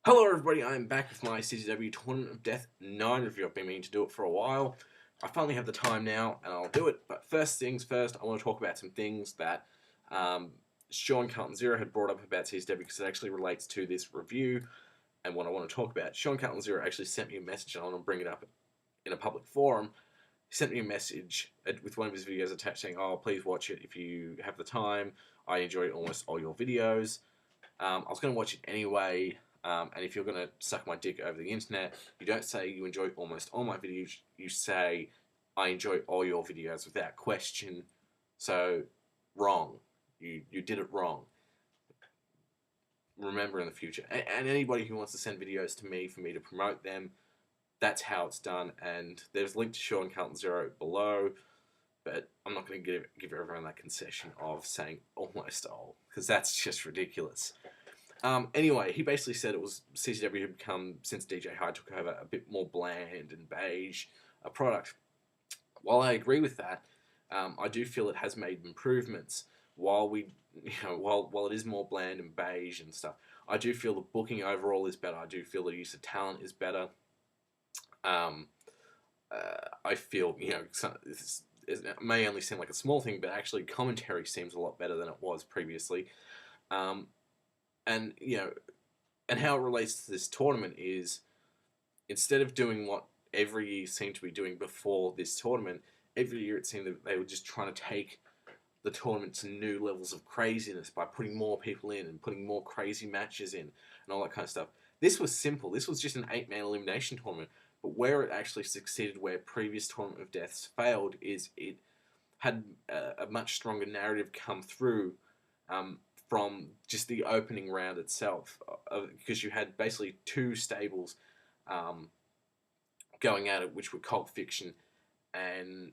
Hello everybody, I am back with my CZW Tournament of Death 9 review. I've been meaning to do it for a while. I finally have the time now, and I'll do it. But first things first, I want to talk about some things that Sean Carlton Zero had brought up about CZW because it actually relates to this review and what I want to talk about. Sean Carlton Zero actually sent me a message, and I want to bring it up in a public forum. He sent me a message with one of his videos attached saying, "Oh, please watch it if you have the time. I enjoy almost all your videos." I was going to watch it anyway. And if you're going to suck my dick over the internet, you don't say you enjoy almost all my videos, you say, I enjoy all your videos without question. So, wrong. You did it wrong. Remember in the future. And anybody who wants to send videos to me for me to promote them, that's how it's done. And there's a link to Sean Carlton Zero below. But I'm not going to give everyone that concession of saying almost all, because that's just ridiculous. Anyway, he basically said it was CZW had become, since DJ Hyde took over, a bit more bland and beige a product. While I agree with that, I do feel it has made improvements. While it is more bland and beige and stuff, I do feel the booking overall is better. I do feel the use of talent is better. I feel, it may only seem like a small thing, but actually commentary seems a lot better than it was previously. And how it relates to this tournament is, instead of doing what every year seemed to be doing before this tournament, every year it seemed that they were just trying to take the tournament to new levels of craziness by putting more people in and putting more crazy matches in and all that kind of stuff. This was simple. This was just an 8-man elimination tournament. But where it actually succeeded, where previous Tournament of Deaths failed, is it had a much stronger narrative come through from just the opening round itself, because you had basically two stables going at it, which were Cult Fiction and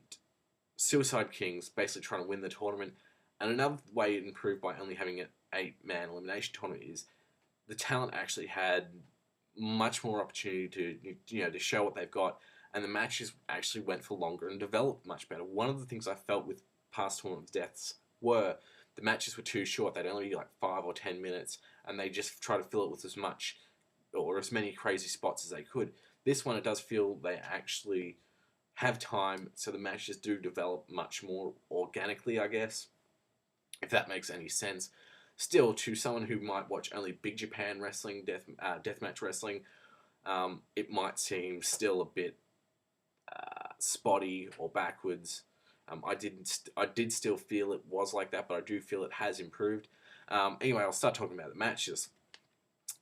Suicide Kings, basically trying to win the tournament. And another way it improved by only having an 8-man elimination tournament is the talent actually had much more opportunity to show what they've got, and the matches actually went for longer and developed much better. One of the things I felt with past Tournament of Deaths were the matches were too short. They'd only be like 5 or 10 minutes, and they just try to fill it with as much or as many crazy spots as they could. This one, it does feel they actually have time, so the matches do develop much more organically, I guess, if that makes any sense. Still, to someone who might watch only Big Japan wrestling, deathmatch wrestling, it might seem still a bit spotty or backwards. I did still feel it was like that, but I do feel it has improved. Anyway, I'll start talking about the matches.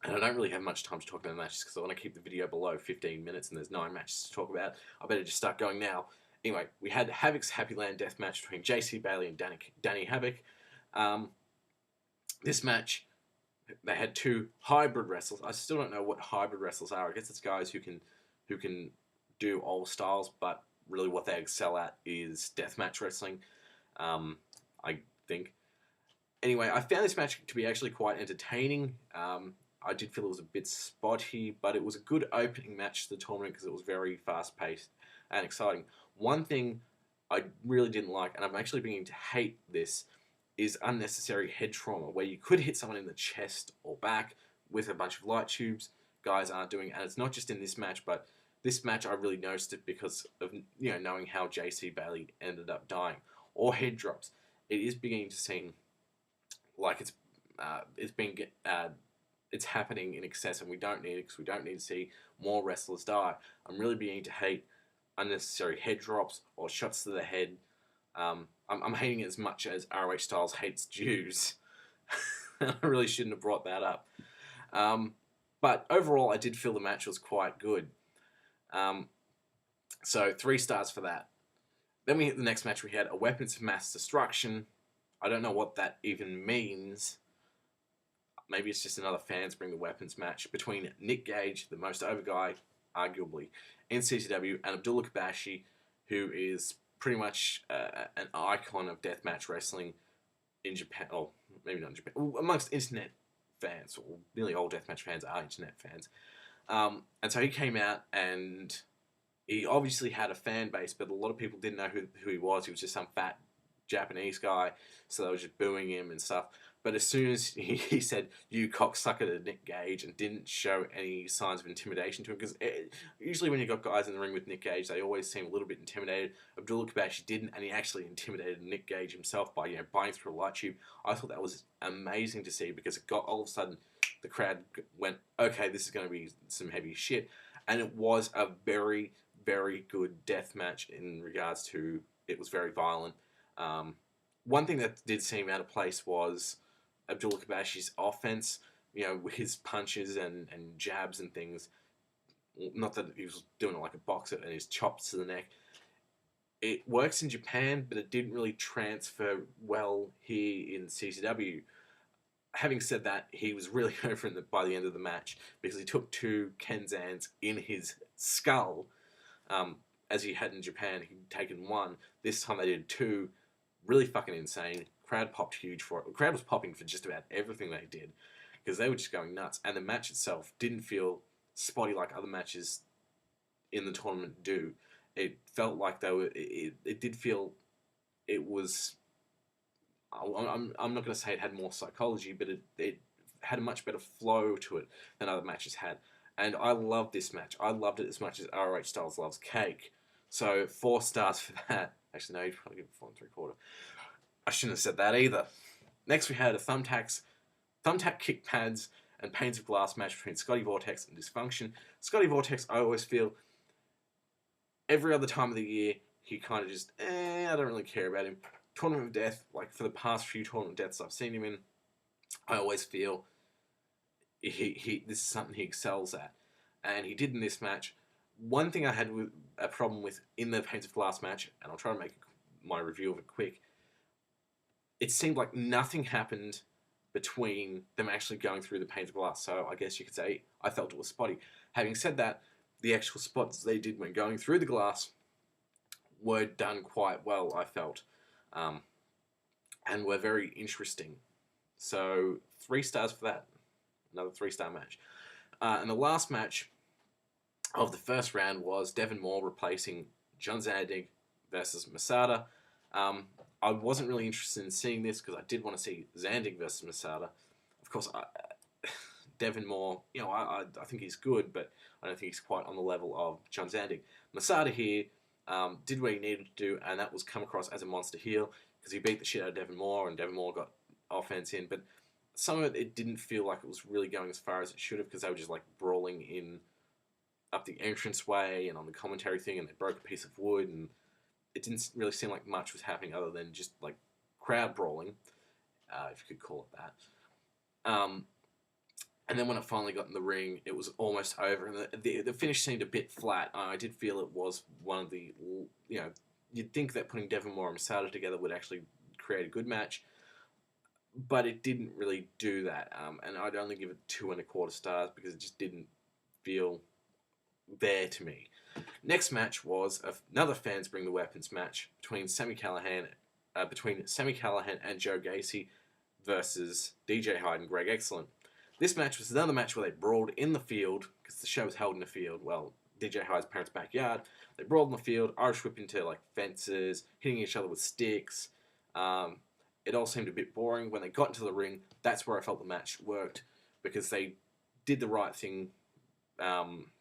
And I don't really have much time to talk about the matches because I want to keep the video below 15 minutes and there's 9 matches to talk about. I better just start going now. Anyway, we had Havoc's Happyland death match between JC Bailey and Danny Havoc. This match, they had 2 hybrid wrestlers. I still don't know what hybrid wrestlers are. I guess it's guys who can do all styles, but really what they excel at is deathmatch wrestling, I think. Anyway, I found this match to be actually quite entertaining. I did feel it was a bit spotty, but it was a good opening match to the tournament because it was very fast-paced and exciting. One thing I really didn't like, and I'm actually beginning to hate this, is unnecessary head trauma, where you could hit someone in the chest or back with a bunch of light tubes. Guys aren't doing, and it's not just in this match, but this match I really noticed it because of knowing how JC Bailey ended up dying, or head drops. It is beginning to seem like it's happening in excess, and we don't need it because we don't need to see more wrestlers die. I'm really beginning to hate unnecessary head drops or shots to the head. I'm hating it as much as ROH Styles hates Jews. I really shouldn't have brought that up. But overall, I did feel the match was quite good. So 3 stars for that. Then we hit the next match. We had a Weapons of Mass Destruction. I don't know what that even means. Maybe it's just another fans bring the weapons match between Nick Gage, the most over guy, arguably, in CZW, and Abdullah Kobayashi, who is pretty much an icon of deathmatch wrestling in Japan. Oh, maybe not in Japan. Well, amongst internet fans, or nearly all deathmatch fans are internet fans. And so he came out, and he obviously had a fan base, but a lot of people didn't know who he was. He was just some fat Japanese guy, so they were just booing him and stuff. But as soon as he said, "You cocksucker," to Nick Gage and didn't show any signs of intimidation to him, because usually when you've got guys in the ring with Nick Gage, they always seem a little bit intimidated. Abdullah Kobayashi didn't, and he actually intimidated Nick Gage himself by buying through a light tube. I thought that was amazing to see, because it got all of a sudden the crowd went, okay, this is going to be some heavy shit, and it was a very, very good death match in regards to it was very violent. One thing that did seem out of place was Abdullah Kobashi's offense, with his punches and jabs and things. Not that he was doing it like a boxer, and his chops to the neck. It works in Japan, but it didn't really transfer well here in CZW. Having said that, he was really over by the end of the match, because he took 2 Kenzans in his skull. As he had in Japan, he'd taken 1. This time they did 2. Really fucking insane. Crowd popped huge for it. The crowd was popping for just about everything they did, because they were just going nuts. And the match itself didn't feel spotty like other matches in the tournament do. It felt like they were. It did feel. It was. I'm not going to say it had more psychology, but it had a much better flow to it than other matches had. And I loved this match. I loved it as much as ROH Styles loves cake. So 4 stars for that. Actually, no, you'd probably give it 4 3/4. I shouldn't have said that either. Next, we had a Thumbtack Kickpads and Panes of Glass match between Scotty, Vortex, and Dysfunction. Scotty Vortex, I always feel, every other time of the year, he kind of just, I don't really care about him. Tournament of Death, like for the past few Tournament of Deaths I've seen him in, I always feel this is something he excels at. And he did in this match. One thing I had a problem with in the Panes of Glass match, and I'll try to make my review of it quick, it seemed like nothing happened between them actually going through the Panes of Glass. So I guess you could say I felt it was spotty. Having said that, the actual spots they did when going through the glass were done quite well, I felt, and were very interesting. So 3 stars for that. Another 3-star match. And the last match of the first round was Devon replacing John Zandig versus Masada. I wasn't really interested in seeing this, because I did want to see Zandig versus Masada. Of course, Devon I think he's good, but I don't think he's quite on the level of John Zandig. Masada here did what he needed to do, and that was come across as a monster heel, because he beat the shit out of Devon and Devon got offense in, but some of it didn't feel like it was really going as far as it should have, because they were just like brawling in up the entranceway and on the commentary thing, and they broke a piece of wood, and it didn't really seem like much was happening other than just like crowd brawling, if you could call it that. And then when it finally got in the ring, it was almost over, and the finish seemed a bit flat. I did feel it was one of the, you'd think that putting Devon and Masada together would actually create a good match, but it didn't really do that. And I'd only give it 2 1/4 stars, because it just didn't feel there to me. Next match was another Fans Bring the Weapons match between Sami Callihan and Joe Gacy versus DJ Hyde and Greg Excellent. This match was another match where they brawled in the field, because the show was held in the field. Well, DJ Hyde's parents' backyard. They brawled in the field, Irish whip into like fences, hitting each other with sticks. It all seemed a bit boring. When they got into the ring, that's where I felt the match worked, because they did the right thing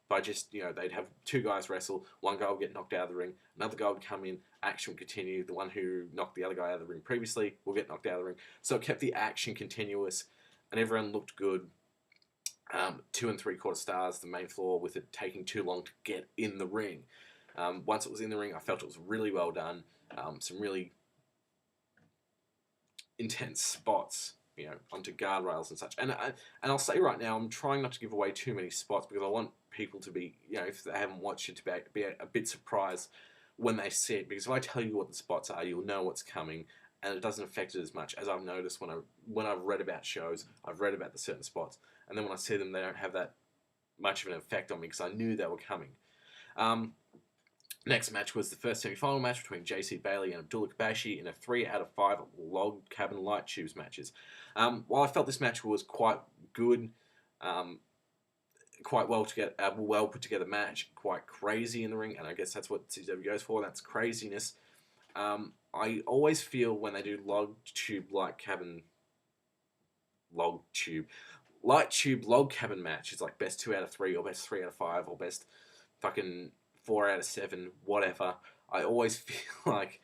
by just, they'd have 2 guys wrestle, one guy would get knocked out of the ring, another guy would come in, action would continue, the one who knocked the other guy out of the ring previously will get knocked out of the ring. So it kept the action continuous, and everyone looked good. 2 3/4 stars, the main flaw with it taking too long to get in the ring. Once it was in the ring, I felt it was really well done. Some really intense spots, onto guardrails and such. And I'll say right now, I'm trying not to give away too many spots, because I want people to be, if they haven't watched it, to be a bit surprised when they see it. Because if I tell you what the spots are, you'll know what's coming, and it doesn't affect it as much as I've noticed when I've read about shows. I've read about the certain spots, and then when I see them, they don't have that much of an effect on me, because I knew they were coming. Next match was the first semi-final match between JC Bailey and Abdullah Bashi in a 3 out of 5 log cabin light tubes matches. While I felt this match was quite good, quite well put together match, quite crazy in the ring, and I guess that's what CZW goes for, that's craziness. I always feel when they do log tube light cabin log tube. Lighttube log cabin match is like best 2 out of 3 or best 3 out of 5 or best fucking 4 out of 7, whatever. I always feel like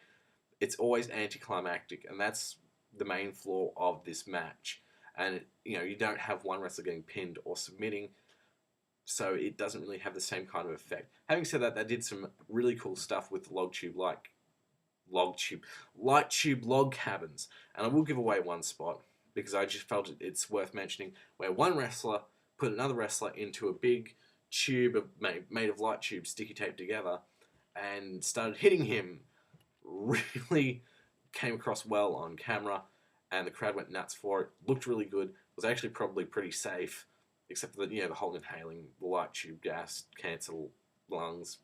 it's always anticlimactic, and that's the main flaw of this match. And, you don't have one wrestler getting pinned or submitting, so it doesn't really have the same kind of effect. Having said that, they did some really cool stuff with Lighttube log cabins. And I will give away one spot, because I just felt it's worth mentioning, where one wrestler put another wrestler into a big tube made of light tubes sticky taped together and started hitting him. Really came across well on camera, and the crowd went nuts for it. Looked really good. Was actually probably pretty safe, except for the whole inhaling the light tube gas, cancer, lungs,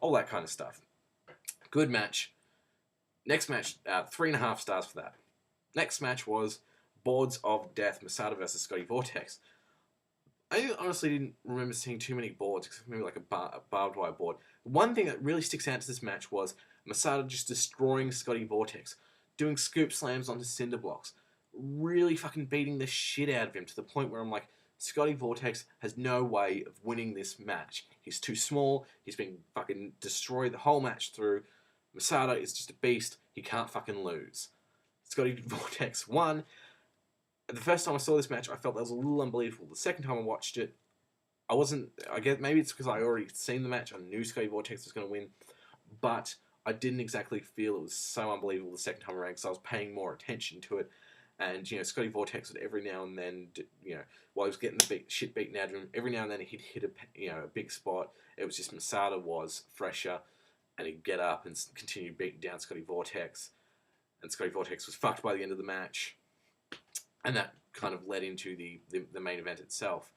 all that kind of stuff. Good match. Next match, 3.5 stars for that. Next match was Boards of Death, Masada versus Scotty Vortex. I honestly didn't remember seeing too many boards, except maybe like a barbed wire board. One thing that really sticks out to this match was Masada just destroying Scotty Vortex, doing scoop slams onto cinder blocks, really fucking beating the shit out of him to the point where I'm like, Scotty Vortex has no way of winning this match. He's too small. He's been fucking destroyed the whole match through. Masada is just a beast. He can't fucking lose. Scotty Vortex won. The first time I saw this match, I felt that was a little unbelievable. The second time I watched it, I guess maybe it's because I already seen the match. I knew Scotty Vortex was going to win, but I didn't exactly feel it was so unbelievable the second time around, because I was paying more attention to it. And, Scotty Vortex would every now and then, while he was getting the shit beaten out of him, every now and then he'd hit a big spot. It was just Masada was fresher, and he'd get up and continue beating down Scotty Vortex. And Scotty Vortex was fucked by the end of the match. And that kind of led into the main event itself.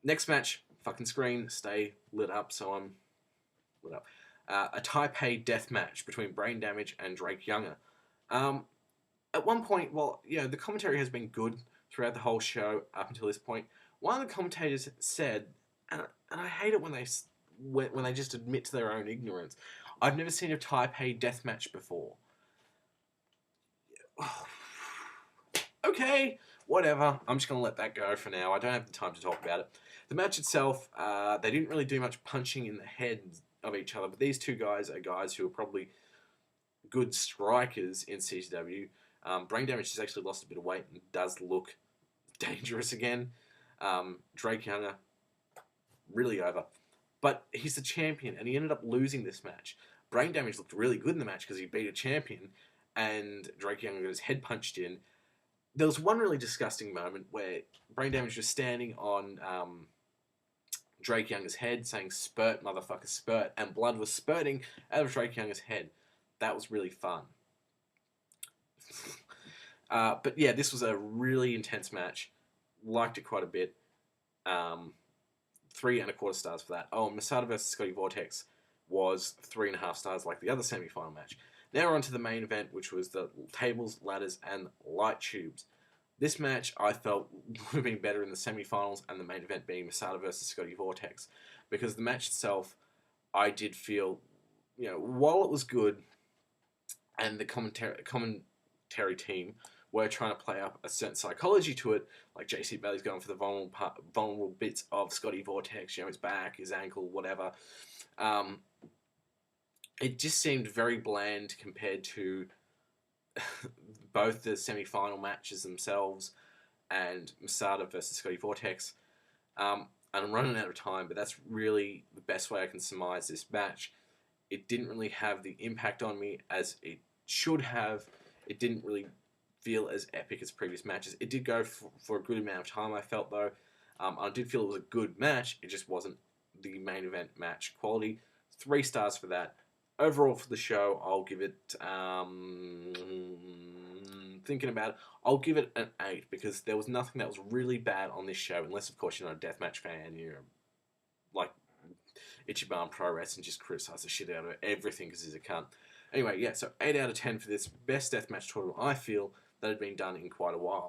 Next match, fucking screen, stay lit up, so I'm lit up. A Taipei death match between Brain Damage and Drake Younger. At one point, the commentary has been good throughout the whole show up until this point. One of the commentators said, and I hate it when they just admit to their own ignorance, I've never seen a Taipei death match before. Okay, whatever. I'm just going to let that go for now. I don't have the time to talk about it. The match itself, they didn't really do much punching in the heads of each other, but these two guys are guys who are probably good strikers in CZW. Brain Damage has actually lost a bit of weight and does look dangerous again. Drake Younger, really over. But he's the champion, and he ended up losing this match. Brain Damage looked really good in the match because he beat a champion, and Drake Younger got his head punched in. There was one really disgusting moment where Brain Damage was standing on Drake Younger's head saying, "Spurt, motherfucker, spurt," and blood was spurting out of Drake Younger's head. That was really fun. But yeah, this was a really intense match. Liked it quite a bit. 3.25 stars for that. Oh, Masada versus Scotty Vortex was 3.5 stars like the other semi-final match. Now we're on to the main event, which was the tables, ladders, and light tubes. This match I felt would have been better in the semi-finals, and the main event being Masada versus Scotty Vortex, because the match itself, I did feel, while it was good, and the commentary team were trying to play up a certain psychology to it, like JC Bailey's going for the vulnerable bits of Scotty Vortex, his back, his ankle, whatever. It just seemed very bland compared to both the semi-final matches themselves and Masada versus Scotty Vortex. And I'm running out of time, but that's really the best way I can surmise this match. It didn't really have the impact on me as it should have. It didn't really feel as epic as previous matches. It did go for a good amount of time, I felt, though. I did feel it was a good match. It just wasn't the main event match quality. 3 stars for that. Overall for the show, I'll give it, thinking about it, I'll give it an 8, because there was nothing that was really bad on this show, unless, of course, you're not a deathmatch fan, you're like Ichiban Pro Wrestling, just criticize the shit out of everything because he's a cunt. Anyway, yeah, so 8 out of 10 for this best deathmatch tournament I feel that had been done in quite a while.